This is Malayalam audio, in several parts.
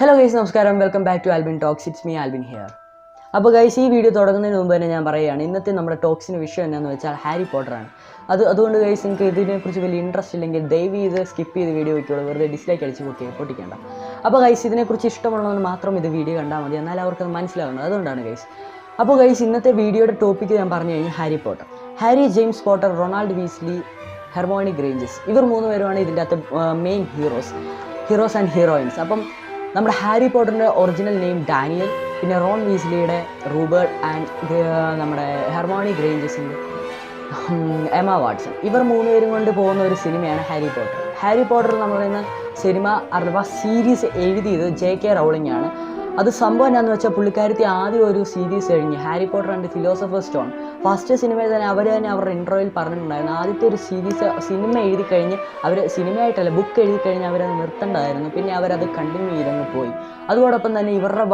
ഹലോ ഗൈസ്, നമസ്കാരം. Welcome back to Albin Talks. It's me Albin here. അപ്പോൾ ഗൈസ്, ഈ വീഡിയോ തുടങ്ങുന്നതിന് മുമ്പ് തന്നെ ഞാൻ പറയുകയാണ്, ഇന്നത്തെ നമ്മുടെ ടോക്സിന് വിഷയം എന്താണെന്ന് വെച്ചാൽ ഹാരി പോട്ടറാണ്. അതുകൊണ്ട് ഗൈസ്, നിങ്ങൾക്ക് ഇതിനെക്കുറിച്ച് വലിയ ഇൻട്രസ്റ്റ് ഇല്ലെങ്കിൽ ദയവ് ഇത് സ്കിപ്പ് ചെയ്ത് വീഡിയോ വയ്ക്കുള്ളൂ. വെറുതെ ഡിസ്ലൈക്ക് അടിച്ച് പൊട്ടിക്കേണ്ട. അപ്പോൾ ഗൈസ്, ഇതിനെക്കുറിച്ച് ഇഷ്ടമുള്ളവർ മാത്രം ഇത് വീഡിയോ കണ്ടാൽ മതി, എന്നാൽ അവർക്കത് മനസ്സിലാവുന്നത്. അതുകൊണ്ടാണ് ഗൈസ്. അപ്പോൾ ഗൈസ്, ഇന്നത്തെ വീഡിയോയുടെ ടോപ്പിക്ക് ഞാൻ പറഞ്ഞു കഴിഞ്ഞാൽ Harry Potter. Harry James Potter, Ronald Weasley, Hermione Granges, ഇവർ മൂന്ന് പേരുമാണ് ഇതിൻ്റെ അകത്ത് മെയിൻ ഹീറോസ് ആൻഡ് ഹീറോയിൻസ്. അപ്പം നമ്മുടെ ഹാരി പോട്ടറിൻ്റെ ഒറിജിനൽ നെയിം ഡാനിയൽ, പിന്നെ റോൺ വീസ്ലിയുടെ റൂബർട്ട് ആൻഡ് നമ്മുടെ ഹെർമോണി ഗ്രേഞ്ചസിൻ്റെ എമ വാട്സൺ. ഇവർ മൂന്നുപേരും കൊണ്ട് പോകുന്ന ഒരു സിനിമയാണ് ഹാരി പോട്ടർ. ഹാരി പോട്ടർ എന്ന് പറയുന്ന സിനിമ അഥവാ സീരീസ് എഴുതിയത് JK റൗളിംഗ് ആണ്. അത് സംഭവം എന്താണെന്ന് വെച്ചാൽ, പുള്ളിക്കാരത്തി ആദ്യം ഒരു സീരീസ് കഴിഞ്ഞ് Harry Potter and philosopher stone, first സിനിമയിൽ തന്നെ അവർ തന്നെ അവരുടെ ഇൻട്രോയിൽ പറഞ്ഞിട്ടുണ്ടായിരുന്നു, ആദ്യത്തെ ഒരു സിനിമ എഴുതി കഴിഞ്ഞ് അവർ സിനിമയായിട്ടല്ല ബുക്ക് എഴുതി കഴിഞ്ഞ് അവരത് നിർത്തേണ്ടതായിരുന്നു. പിന്നെ അവരത് കണ്ടിന്യൂ ചെയ്തങ്ങ് പോയി. അതോടൊപ്പം തന്നെ ഇവരുടെ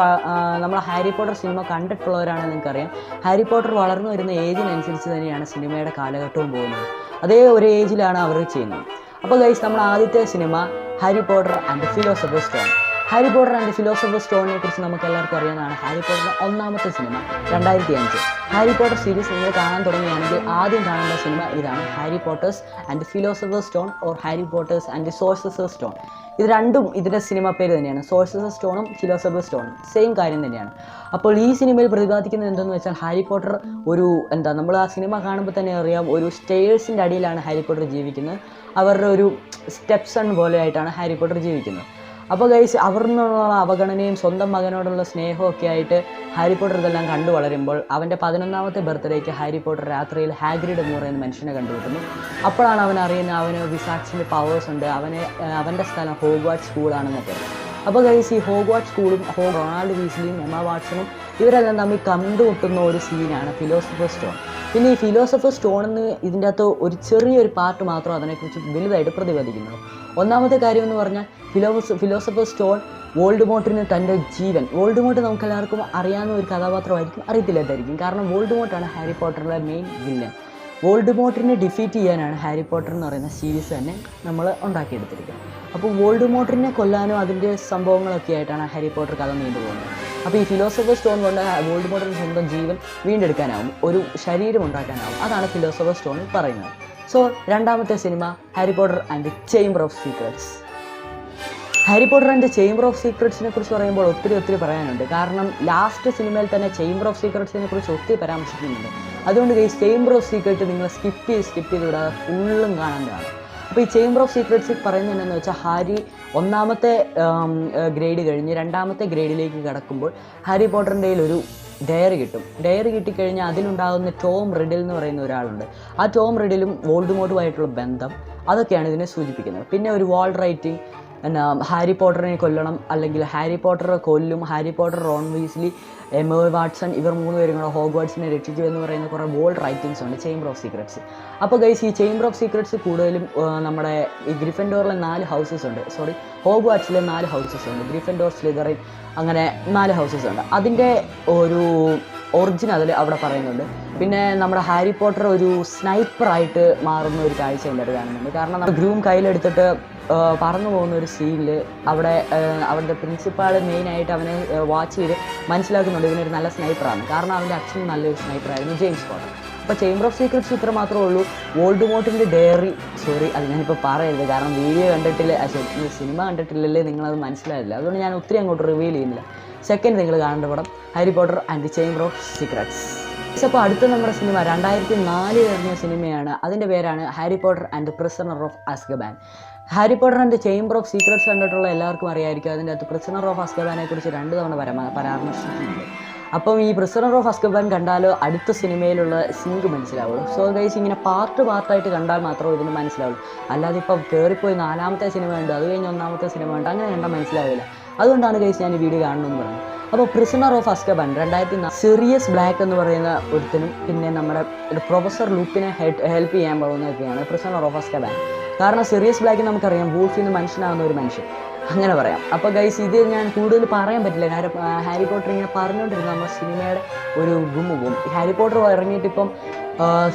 നമ്മൾ ഹാരി പോട്ടർ സിനിമ കണ്ടിട്ടുള്ളവരാണെന്ന് നിങ്ങൾക്കറിയാം, ഹാരി പോട്ടർ വളർന്നു വരുന്ന ഏജിനനുസരിച്ച് തന്നെയാണ് സിനിമയുടെ കാലഘട്ടവും പോകുന്നത്. അതേ ഒരു ഏജിലാണ് അവർ ചെയ്യുന്നത്. അപ്പോൾ ഗൈസ്, നമ്മൾ ആദ്യത്തെ cinema Harry Potter and philosopher stone. Harry Potter and philosopher സ്റ്റോണിനെ കുറിച്ച് നമുക്ക് എല്ലാവർക്കും അറിയാവുന്നതാണ്. ഹാരി പോട്ടറിൻ്റെ ഒന്നാമത്തെ സിനിമ 2005. ഹാരി പോട്ടർ സീരീസ് നിങ്ങൾ കാണാൻ തുടങ്ങുകയാണെങ്കിൽ ആദ്യം കാണേണ്ട സിനിമ ഇതാണ്, Harry Potters and philosopher stone or Harry Potters and sorcerer stone. ഇത് രണ്ടും ഇതിൻ്റെ സിനിമ പേര് തന്നെയാണ്. സോഴ്സസർ സ്റ്റോണും ഫിലോസഫർ സ്റ്റോണും സെയിം കാര്യം തന്നെയാണ്. അപ്പോൾ ഈ സിനിമയിൽ പ്രതിപാദിക്കുന്നത് എന്തെന്ന് വെച്ചാൽ, ഹാരി പോട്ടർ നമ്മൾ ആ സിനിമ കാണുമ്പോൾ തന്നെ അറിയാം, ഒരു സ്റ്റെയേഴ്സിൻ്റെ അടിയിലാണ് ഹാരി പോട്ടർ ജീവിക്കുന്നത്. അവരുടെ ഒരു സ്റ്റെപ്പ് സൺ പോലെ ആയിട്ടാണ് ഹാരി പോട്ടർ ജീവിക്കുന്നത്. അപ്പോൾ ഗൈസ്, അവരിൽ നിന്നുള്ള അവഗണനയും സ്വന്തം മകനോടുള്ള സ്നേഹവും ഒക്കെ ആയിട്ട് ഹാരി പോട്ടർ ഇതെല്ലാം കണ്ടു വളരുമ്പോൾ, അവൻ്റെ 11ാമത്തെ ബർത്ത്ഡേക്ക് ഹാരി പോട്ടർ രാത്രിയിൽ ഹാഗ്രിഡ് എന്ന് പറയുന്ന മനുഷ്യനെ കണ്ടുകിട്ടുന്നു. അപ്പോഴാണ് അവൻ അറിയുന്നത് അവന് വിസാക്സിൻ്റെ പവേഴ്സ് ഉണ്ട്, അവൻ്റെ സ്ഥലം ഹോഗ്വാർട്സ് സ്കൂളാണെന്നൊക്കെ. അപ്പോൾ ഗൈസ്, ഈ ഹോഗ്വാർട്സ് സ്കൂളും റൊണാൾഡ് വീസ്ലിയും എമ വാട്സണും ഇവരെല്ലാം തമ്മിൽ കണ്ടുമുട്ടുന്ന ഒരു സീനാണ് ഫിലോസഫർ സ്റ്റോൺ. പിന്നെ ഈ ഫിലോസഫർ സ്റ്റോണെന്ന് ഇതിൻ്റെ അകത്ത് ഒരു ചെറിയൊരു പാർട്ട് മാത്രം അതിനെക്കുറിച്ച് വലുതായിട്ട് പ്രതിപാദിക്കുന്നത്. ഒന്നാമത്തെ കാര്യം എന്ന് പറഞ്ഞാൽ, ഫിലോസഫർ സ്റ്റോൺ വോൾഡ്മോർട്ടിന് തൻ്റെ ജീവൻ, വോൾഡ്മോർട്ട് നമുക്കെല്ലാവർക്കും അറിയാവുന്ന ഒരു കഥാപാത്രമായിരിക്കും, അറിയത്തില്ലാത്തായിരിക്കും. കാരണം വോൾഡ്മോർട്ടാണ് ഹാരി പോട്ടറിലെ മെയിൻ വില്ലൻ. വോൾഡ്മോർട്ടിനെ ഡിഫീറ്റ് ചെയ്യാനാണ് ഹാരി പോട്ടർ എന്ന് പറയുന്ന സീരീസ് തന്നെ നമ്മൾ ഉണ്ടാക്കിയെടുത്തിരിക്കുന്നത്. അപ്പോൾ വോൾഡ്മോർട്ടിനെ കൊല്ലാനും അതിൻ്റെ സംഭവങ്ങളൊക്കെ ആയിട്ടാണ് ഹാരി പോട്ടർ കഥ നീണ്ടുപോകുന്നത്. അപ്പോൾ ഈ ഫിലോസഫർ സ്റ്റോൺ കൊണ്ട് വോൾഡ്മോർട്ടിന് സ്വന്തം ജീവൻ വീണ്ടെടുക്കാനാവും, ഒരു ശരീരം ഉണ്ടാക്കാനാവും. അതാണ് ഫിലോസഫർ സ്റ്റോണിൽ പറയുന്നത്. സോ, രണ്ടാമത്തെ cinema Harry Potter and chamber of secrets. Harry Potter and chamber of സീക്രട്സിനെ കുറിച്ച് പറയുമ്പോൾ ഒത്തിരി പറയാനുണ്ട്. കാരണം ലാസ്റ്റ് സിനിമയിൽ തന്നെ ചേംബർ ഓഫ് സീക്രട്സിനെ കുറിച്ച് ഒത്തിരി പരാമർശിക്കുന്നുണ്ട്. അതുകൊണ്ട് ഈ ചേംബർ ഓഫ് സീക്രട്ട് നിങ്ങൾ സ്കിപ്പ് ചെയ്ത് വിടാതെ ഫുള്ളും കാണേണ്ടതാണ്. അപ്പോൾ ഈ ചേംബർ ഓഫ് സീക്രട്സിൽ പറയുന്നത് എന്താണെന്ന് വെച്ചാൽ, ഹാരി ഒന്നാമത്തെ ഗ്രേഡ് കഴിഞ്ഞ് രണ്ടാമത്തെ ഗ്രേഡിലേക്ക് കടക്കുമ്പോൾ ഹാരി പോട്ടറിൻ്റെ ഒരു ഡയറി കിട്ടും. ഡയറി കിട്ടിക്കഴിഞ്ഞാൽ അതിലുണ്ടാകുന്ന ടോം റിഡിൽ എന്ന് പറയുന്ന ഒരാളുണ്ട്. ആ ടോം റിഡിലും വോൾഡ്മോർട്ടുമായിട്ടുള്ള ബന്ധം, അതൊക്കെയാണ് ഇതിനെ സൂചിപ്പിക്കുന്നത്. പിന്നെ ഒരു വാൾ റൈറ്റിംഗ്, ഹാരി പോട്ടറിനെ കൊല്ലണം, അല്ലെങ്കിൽ ഹാരി പോട്ടർ കൊല്ലും, Harry Potter, Ron Weasley, Emma Watson, ഇവർ മൂന്ന് പേരും കൂടെ ഹോഗ്വാർട്സിനെ രക്ഷിച്ചു എന്ന് പറയുന്ന കുറേ ബോൾഡ് റൈറ്റിങ്സ് ഉണ്ട് ചേംബർ ഓഫ് സീക്രട്സ്. അപ്പോൾ ഗൈസ്, ഈ ചേംബർ ഓഫ് സീക്രട്സ് കൂടുതലും നമ്മുടെ ഈ ഗ്രിഫൻഡോറിലെ 4 ഹൗസസ് ഉണ്ട്, ഹോഗ്വാർട്സിലെ 4 ഹൗസസ് ഉണ്ട്, ഗ്രിഫൻഡോർ, സ്ലിതറിൻ, അങ്ങനെ 4 ഹൗസസ് ഉണ്ട്. അതിൻ്റെ ഒരു ഒറിജിൻ അവിടെ പറയുന്നുണ്ട്. പിന്നെ നമ്മുടെ ഹാരി പോട്ടർ ഒരു സ്നൈപ്പറായിട്ട് മാറുന്ന ഒരു കാഴ്ച എൻ്റെ അടുത്ത് കാണുന്നുണ്ട്. കാരണം നമ്മൾ ഗ്രൂം കയ്യിലെടുത്തിട്ട് പറന്നു പോകുന്ന ഒരു സീനിൽ അവിടുത്തെ പ്രിൻസിപ്പാൾ മെയിനായിട്ട് അവനെ വാച്ച് ചെയ്ത് മനസ്സിലാക്കുന്നുണ്ട് ഇവനൊരു നല്ല സ്നൈപ്പറാണ്. കാരണം അവൻ്റെ അച്ഛൻ നല്ലൊരു സ്നൈപ്പറായിരുന്നു, ജെയിംസ് പോട്ടർ. അപ്പോൾ ചേംബർ ഓഫ് സീക്രട്സ് ഇത്ര മാത്രമേ ഉള്ളൂ. വോൾഡ്മോർട്ടിൻ്റെ ഡയറി, അത് ഞാനിപ്പോൾ പറയരുത്, കാരണം വീഡിയോ കണ്ടിട്ടില്ല, സിനിമ കണ്ടിട്ടില്ലല്ലേ, നിങ്ങളത് മനസ്സിലായില്ല. അതുകൊണ്ട് ഞാൻ ഒത്തിരി അങ്ങോട്ട് റിവീൽ ചെയ്യുന്നില്ല. സെക്കൻഡ് നിങ്ങൾ കാണേണ്ട പടം Harry Potter and chamber of secrets. അപ്പോൾ അടുത്ത നമ്മുടെ സിനിമ 2004 ഇറങ്ങിയ സിനിമയാണ്. അതിൻ്റെ പേരാണ് Harry Potter and prisoner of Azkaban. Harry Potter and chamber of secrets കണ്ടിട്ടുള്ള എല്ലാവർക്കും അറിയായിരിക്കും, അതിൻ്റെ അകത്ത് പ്രിസണർ ഓഫ് അസ്കബാനെ കുറിച്ച് 2 തവണ പരാമർശിച്ചിട്ടുണ്ട്. അപ്പം ഈ പ്രിസണർ ഓഫ് അസ്കബാൻ കണ്ടാൽ അടുത്ത സിനിമയിലുള്ള സിങ്ക് മനസ്സിലാവുള്ളൂ. സോ ഗൈസ്, ഇങ്ങനെ പാർട്ടായിട്ട് കണ്ടാൽ മാത്രമേ ഇതിന് മനസ്സിലാവുള്ളൂ. അല്ലാതെ ഇപ്പം കയറിപ്പോയി 4ാമത്തെ സിനിമ ഉണ്ട്, അത് കഴിഞ്ഞ് 1ാമത്തെ സിനിമ ഉണ്ട്, അങ്ങനെ കണ്ടാൽ മനസ്സിലാവില്ല. അതുകൊണ്ടാണ് ഗൈസ് ഞാൻ ഈ വീഡിയോ കാണണമെന്ന് പറഞ്ഞത്. അപ്പോൾ പ്രിസണർ ഓഫ് അസ്കബാൻ 2004 സിറിയസ് ബ്ലാക്ക് എന്ന് പറയുന്ന ഒരുത്തനും പിന്നെ നമ്മുടെ പ്രൊഫസർ ലൂപ്പിനെ ഹെൽപ്പ് ചെയ്യാൻ പോകുന്നതൊക്കെയാണ് പ്രിസണർ ഓഫ് അസ്കബാൻ. കാരണം സിറിയസ് ബ്ലാക്ക് നമുക്കറിയാം, വൂൾഫിൽ നിന്ന് മനുഷ്യനാകുന്ന ഒരു മനുഷ്യൻ, അങ്ങനെ പറയാം. അപ്പോൾ ഗൈസ്, ഇത് ഞാൻ കൂടുതൽ പറയാൻ പറ്റില്ല, കാരണം ഹാരി പോട്ടർ ഇങ്ങനെ പറഞ്ഞുകൊണ്ടിരുന്ന നമ്മുടെ സിനിമയുടെ ഒരു ഗുമുഖം. ഹാരി പോട്ടർ ഇറങ്ങിയിട്ടിപ്പം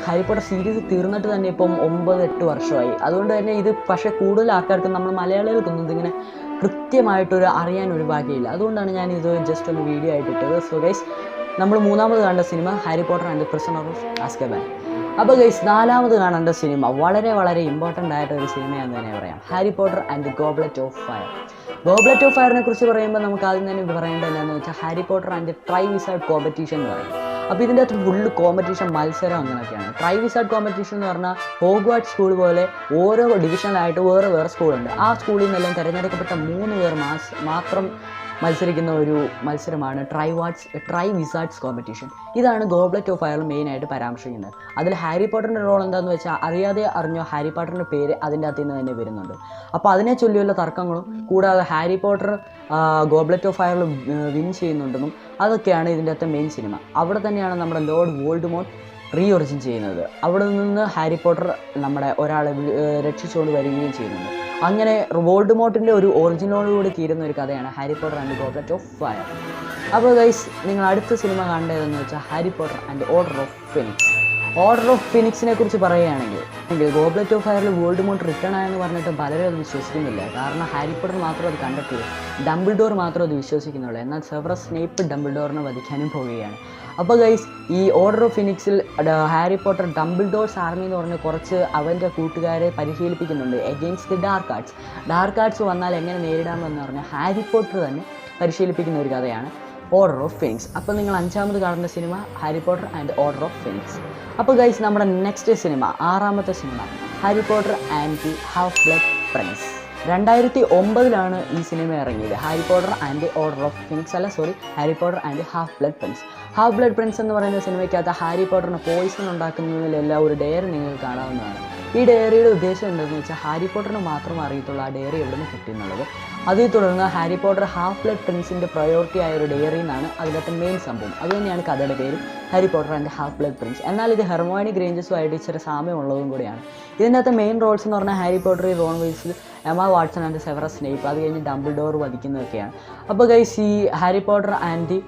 ഹാരി പോട്ടർ സീരീസ് തീർന്നിട്ട് തന്നെ ഇപ്പം 9-8 വർഷമായി. അതുകൊണ്ട് തന്നെ ഇത് പക്ഷേ കൂടുതൽ ആൾക്കാർക്ക്, നമ്മൾ മലയാളികൾക്കൊന്നും ഇതിങ്ങനെ കൃത്യമായിട്ടൊരു അറിയാനൊരു ഭാഗ്യമില്ല. അതുകൊണ്ടാണ് ഞാനിത് ജസ്റ്റ് ഒന്ന് വീഡിയോ ആയിട്ട് ഇട്ടത്. സോ ഗൈസ്, നമ്മൾ മൂന്നാമത് കാണേണ്ട cinema Harry Potter and the prisoner of Azkaban. അപ്പോൾ ഗൈസ്, നാലാമത് കാണേണ്ട സിനിമ വളരെ വളരെ ഇമ്പോർട്ടൻ്റ് ആയിട്ടൊരു സിനിമയാണെന്ന് തന്നെ പറയാം, Harry Potter and the Goblet of Fire. Goblet of ഫയറിനെ കുറിച്ച് പറയുമ്പോൾ നമുക്ക് ആദ്യം തന്നെ പറയേണ്ടത് എന്താണെന്ന് വെച്ചാൽ Harry Potter and the Triwizard competition എന്ന് പറയും. അപ്പോൾ ഇതിൻ്റെ അകത്ത് ഫുള്ള് കോമ്പറ്റീഷൻ, മത്സരം അങ്ങനെയൊക്കെയാണ്. ട്രൈ വിസാർഡ് കോമ്പറ്റീഷൻ എന്ന് പറഞ്ഞാൽ ഹോഗ്വാർട്സ് സ്കൂൾ പോലെ ഓരോ ഡിവിഷനിലായിട്ട് വേറെ വേറെ സ്കൂളുണ്ട്. ആ സ്കൂളിൽ നിന്നെല്ലാം തിരഞ്ഞെടുക്കപ്പെട്ട 3 പേർ മാത്രം മത്സരിക്കുന്ന ഒരു മത്സരമാണ് ട്രൈ വിസാർഡ്സ് കോമ്പറ്റീഷൻ. ഇതാണ് ഗോബ്ലെറ്റ് ഓഫ് ഫയറിൽ മെയിനായിട്ട് പരാമർശിക്കുന്നത്. അതിൽ ഹാരി പോട്ടറിൻ്റെ റോൾ എന്താണെന്ന് വെച്ചാൽ, അറിയാതെ അറിഞ്ഞോ ഹാരി പോട്ടറിൻ്റെ പേര് അതിൻ്റെ അകത്ത് നിന്ന് തന്നെ വരുന്നുണ്ട്. അപ്പോൾ അതിനെ ചൊല്ലിയുള്ള തർക്കങ്ങളും കൂടാതെ ഹാരി പോട്ടർ ഗോബ്ലെറ്റ് ഓഫ് ഫയറിൽ വിൻ ചെയ്യുന്നുണ്ടെന്നും അതൊക്കെയാണ് ഇതിൻ്റെ അകത്തെ മെയിൻ സിനിമ. അവിടെ തന്നെയാണ് നമ്മുടെ ലോർഡ് വോൾഡമോർട്ട് റീഒറിജിൻ ചെയ്യുന്നത്. അവിടെ നിന്ന് ഹാരി പോട്ടർ നമ്മുടെ ഒരാളെ രക്ഷിച്ചുകൊണ്ട് വരികയും ചെയ്യുന്നുണ്ട്. അങ്ങനെ വോൾഡമോർട്ടിൻ്റെ ഒരു ഒറിജിനോടുകൂടി തീരുന്ന ഒരു കഥയാണ് Harry Potter and Goblet of Fire. അപ്പോൾ ഗൈസ്, നിങ്ങൾ അടുത്ത സിനിമ കാണേണ്ടതെന്ന് വെച്ചാൽ Harry Potter and Order of Phoenix. Order of ഫിനിക്സിനെ കുറിച്ച് പറയുകയാണെങ്കിൽ, ഗോബ്ലെറ്റ് ഓഫ് ഫയറിൽ വോൾഡമോർട്ട് റിട്ടേൺ ആയെന്ന് പറഞ്ഞിട്ട് പലരും അത് വിശ്വസിക്കുന്നില്ല. കാരണം ഹാരി പോട്ടർ മാത്രം അത് കണ്ടെത്തുള്ളൂ, ഡംബിൾഡോർ മാത്രം അത് വിശ്വസിക്കുന്നുള്ളൂ. എന്നാൽ സെവറസ് സ്നേപ്പ് ഡംബിൾഡോറിനെ വധിക്കാനും പോവുകയാണ്. അപ്പോൾ ഗൈസ്, ഈ ഓർഡർ ഓഫ് ഫിനിക്സിൽ ഹാരി പോട്ടർ ഡംബിൾഡോർസ് ആർമി എന്ന് പറഞ്ഞ് കുറച്ച് അവൻ്റെ കൂട്ടുകാരെ പരിശീലിപ്പിക്കുന്നുണ്ട് against the Dark Arts. Dark Arts വന്നാൽ എങ്ങനെ നേരിടാമെന്ന് പറഞ്ഞാൽ ഹാരി പോട്ടർ തന്നെ പരിശീലിപ്പിക്കുന്ന ഒരു കഥയാണ് ഓർഡർ ഓഫ് ഫിനിക്സ്. അപ്പോൾ നിങ്ങൾ 5ാമത് കാണുന്ന cinema Harry Potter and Order of Phoenix. അപ്പോൾ ഗൈസ്, നമ്മുടെ നെക്സ്റ്റ് സിനിമ, 6ാമത്തെ cinema, Harry Potter and the Half Blood Prince. 2009 ഈ സിനിമ ഇറങ്ങിയത്. Harry Potter and Order of Phoenix അല്ല, sorry, Harry Potter and Half Blood Prince. Half Blood Prince എന്ന് പറയുന്ന സിനിമയ്ക്കകത്ത് ഹാരി പോട്ടറിന് പോയിസൺ ഉണ്ടാക്കുന്നതിലെല്ലാം ഒരു ഡയറി നിങ്ങൾക്ക് കാണാവുന്നതാണ്. ഈ ഡയറിയുടെ ഉദ്ദേശം എന്താണെന്ന് വെച്ചാൽ, ഹാരി പോട്ടറിന് മാത്രം അറിയത്തുള്ള ആ ഡയറി എവിടെ നിന്ന് കിട്ടിയെന്നുള്ളത്. അതേ തുടർന്ന് ഹാരി പോട്ടർ ഹാഫ് ബ്ലഡ് പ്രിൻസിൻ്റെ പ്രയോറിറ്റി ആയ ഒരു ഡയറി എന്നാണ് അതിനകത്ത് മെയിൻ സംഭവം. അതുതന്നെയാണ് കഥയുടെ പേരും, Harry Potter and Half Blood Prince. എന്നാൽ ഇത് ഹെർമോണി ഗ്രേഞ്ചസുമായിട്ട് ഇച്ചിരി സാമ്യമുള്ളതും കൂടിയാണ്. ഇതിൻ്റെ അകത്ത് മെയിൻ റോൾസ് എന്ന് പറഞ്ഞാൽ Harry Potter, Ron Weasley, Emma Watson and Severus Snape, അത് കഴിഞ്ഞ് ഡംബിൾഡോർ വധിക്കുന്നതൊക്കെയാണ്. അപ്പോൾ ഗൈസ്, ഈ Harry Potter and the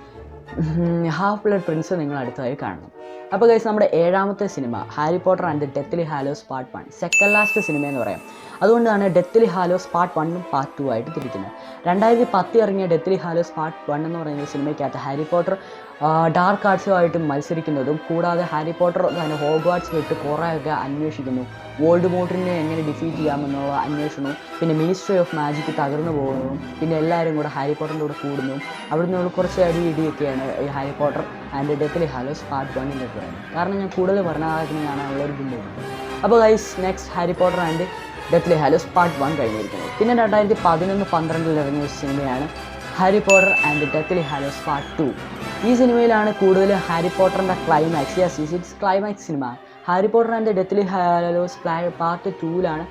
Half Blood Prince നിങ്ങൾ അടുത്തതായി കാണണം. അപ്പോൾ ഗൈസ്, നമ്മുടെ 7ാമത്തെ cinema Harry Potter and the Deathly Hallows part 1, second last cinema എന്ന് പറയാം. അതുകൊണ്ടാണ് ഡെത്ത്ലി ഹാലോസ് പാർട്ട് 1ഉം പാർട്ട് 2 ആയിട്ട് തിരിക്കുന്നത്. 2010 ഇറങ്ങിയ ഡെത്ത്ലി ഹാലോസ് പാർട്ട് 1 എന്ന് പറയുന്ന സിനിമയ്ക്കകത്ത് ഹാരി പോട്ടർ ഡാർക്ക് ആർട്സുമായിട്ട് മത്സരിക്കുന്നതും കൂടാതെ ഹാരി പോട്ടർ തന്നെ ഹോഗ്വാർട്സ് വിട്ട് കുറേയൊക്കെ അന്വേഷിക്കുന്നു. വോൾഡമോർട്ടിനെ എങ്ങനെ ഡിഫീറ്റ് ചെയ്യാമെന്നുള്ള അന്വേഷണവും പിന്നെ മിനിസ്ട്രി ഓഫ് മാജിക് തകർന്നു പോകുന്നതും പിന്നെ എല്ലാവരും കൂടെ ഹാരി പോട്ടറിൻ്റെ കൂടെ കൂടുന്നതും അവിടെ നിന്നുള്ള കുറച്ച് ഇടിയൊക്കെയാണ് ഈ Harry Potter and Deathly Hallows part 1ൻ്റെ പറയുന്നത്. കാരണം ഞാൻ കൂടുതൽ പറഞ്ഞതിന് കാണാനുള്ളൊരു ബില്ലുണ്ട്. അപ്പോൾ guys, next Harry Potter and Deathly Hallows part 1 കഴിഞ്ഞിരിക്കുന്നത്. പിന്നെ 2011-12 ഇറങ്ങിയ സിനിമയാണ് Harry Potter and Deathly Hallows part 2. ഈ സിനിമയിലാണ് കൂടുതൽ ഹാരി പോട്ടറിൻ്റെ climax cinema. Harry Potter and Deathly Hallows part 2ലാണ്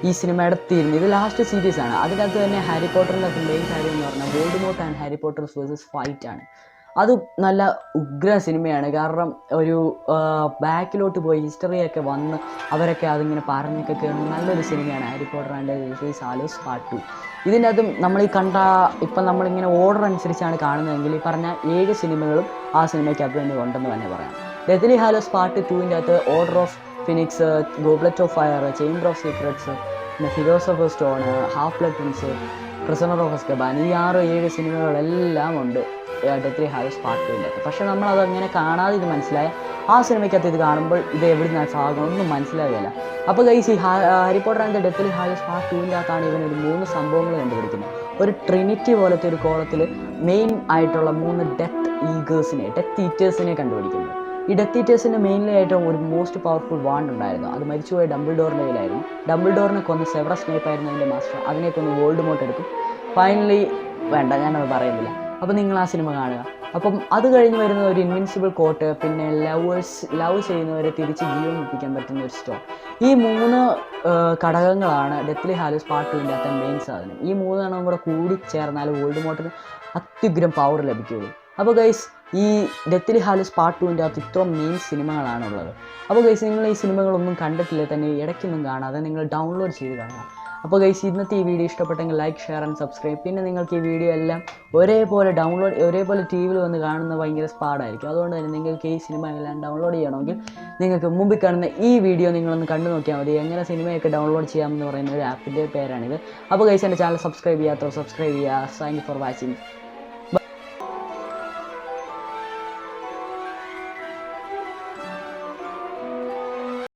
ഈ സിനിമയുടെ തീരുന്നത്. ഇത് ലാസ്റ്റ് സീരീസ് ആണ്. അതിനകത്ത് തന്നെ ഹാരി പോട്ടറിൻ്റെ മെയിൻ കാര്യം എന്ന് പറഞ്ഞാൽ Voldemort and Harry Potter versus fight ആണ്. അത് നല്ല ഉഗ്ര സിനിമയാണ്. കാരണം ഒരു ബാക്കിലോട്ട് പോയി ഹിസ്റ്ററിയൊക്കെ വന്ന് അവരൊക്കെ അതിങ്ങനെ പറഞ്ഞൊക്കെ കയറുന്ന നല്ലൊരു സിനിമയാണ് Harry Potter and Deathly Hallows part 2. ഇതിൻ്റെ അതും നമ്മൾ ഈ കണ്ട ഇപ്പം നമ്മളിങ്ങനെ ഓർഡർ അനുസരിച്ചാണ് കാണുന്നതെങ്കിൽ ഈ പറഞ്ഞ 7 സിനിമകളും ആ സിനിമയ്ക്കകത്ത് തന്നെ ഉണ്ടെന്ന് തന്നെ പറയാം. ഡെത്ത്ലി ഹാലോസ് പാർട്ട് 2ൻ്റെ അകത്ത് Order of Phoenix, Goblet of Fire, Chamber of Secrets, പിന്നെ Philosopher Stone, Half Blood Prince, Prisoner of Azkaban, ഈ 6-7 സിനിമകളെല്ലാം ഉണ്ട് ഡെത്ത്ലി ഹാലോസ് പാർട്ട് 2ൻ്റെ അകത്ത്. പക്ഷേ നമ്മളത് അങ്ങനെ കാണാതെ ഇത് മനസ്സിലായ ആ സിനിമയ്ക്കകത്ത് ഇത് കാണുമ്പോൾ ഇത് എവിടെ ഭാഗമൊന്നും മനസ്സിലാവുകയില്ല. അപ്പോൾ ഗൈസ്, ഈ Harry Potter and Deathly Hallows part 2ൻ്റെ അകത്താണ് ഇവനൊരു 3 സംഭവങ്ങൾ കണ്ടുപിടിക്കുന്നത്. ഒരു ട്രിനിറ്റി പോലത്തെ ഒരു കോളത്തിൽ മെയിൻ ആയിട്ടുള്ള 3 ഡെത്ത് ഈറ്റേഴ്സിനെ കണ്ടുപിടിക്കുന്നത്. ഈ ഡെത്ത് ഈറ്റേഴ്സിൻ്റെ മെയിൻലി ആയിട്ടും ഒരു മോസ്റ്റ് പവർഫുൾ വാണ്ട് ഉണ്ടായിരുന്നു. അത് മരിച്ചുപോയ ഡംബിൾഡോറിൻ്റെ കയ്യിലായിരുന്നു. ഡംബിൾഡോറിനെ കൊന്ന് സെവറസ് സ്നേപ്പ് ആയിരുന്നു അതിൻ്റെ മാസ്റ്റർ. അതിനെ കൊന്ന് വോൾഡമോർട്ട് എടുക്കും. ഫൈനലി വേണ്ട, ഞാനത് പറയുന്നില്ല. അപ്പോൾ നിങ്ങൾ ആ സിനിമ കാണുക. അപ്പം അത് കഴിഞ്ഞ് വരുന്ന ഒരു ഇൻവിൻസിബിൾ കോട്ട്, പിന്നെ ലവ് ചെയ്യുന്നവരെ തിരിച്ച് ജീവിപ്പിക്കാൻ പറ്റുന്ന ഒരു സ്റ്റോൺ. ഈ 3 ഘടകങ്ങളാണ് ഡെത്ത്ലി ഹാലോസ് പാർട്ട് 2ൻ്റെ അകത്തെ മെയിൻ സാധനം. ഈ 3 കൂടെ കൂടി ചേർന്നാൽ വോൾഡമോർട്ടിന് അത്യുഗ്രം പവർ ലഭിക്കുകയുള്ളൂ. അപ്പോൾ ഗൈസ്, ഈ ഡെത്ത്ലി ഹാലോസ് പാർട്ട് 2ൻ്റെ അകത്ത് ഇത്രയും മെയിൻ സിനിമകളാണുള്ളത്. അപ്പോൾ ഗൈസ്, നിങ്ങൾ ഈ സിനിമകളൊന്നും കണ്ടിട്ടില്ല തന്നെ ഇടയ്ക്കൊന്നും കാണാതെ നിങ്ങൾ ഡൗൺലോഡ് ചെയ്ത് കാണുക. അപ്പോൾ ഗൈസ് ഇന്നത്തെ ഈ വീഡിയോ ഇഷ്ടപ്പെട്ടെങ്കിൽ ലൈക്ക് ഷെയർ ആൻഡ് സബ്സ്ക്രൈബ്. പിന്നെ നിങ്ങൾക്ക് ഈ വീഡിയോ എല്ലാം ഒരേപോലെ ടി വിയിൽ വന്ന് കാണുന്നത് ഭയങ്കര സ്പാഡായിരിക്കും. അതുകൊണ്ട് തന്നെ നിങ്ങൾക്ക് ഈ സിനിമ എല്ലാം ഡൗൺലോഡ് ചെയ്യണമെങ്കിൽ നിങ്ങൾക്ക് മുമ്പിൽ കാണുന്ന ഈ വീഡിയോ നിങ്ങളൊന്ന് കണ്ടു നോക്കിയാൽ മതി. എങ്ങനെ സിനിമയൊക്കെ ഡൗൺലോഡ് ചെയ്യാമെന്ന് പറയുന്ന ഒരു ആപ്പിൻ്റെ പേരാണിത്. അപ്പോൾ ഗൈസ് എൻ്റെ ചാനൽ സബ്സ്ക്രൈബ് ചെയ്യാത്തവർ സബ്സ്ക്രൈബ് ചെയ്യുക. Thank you for watching.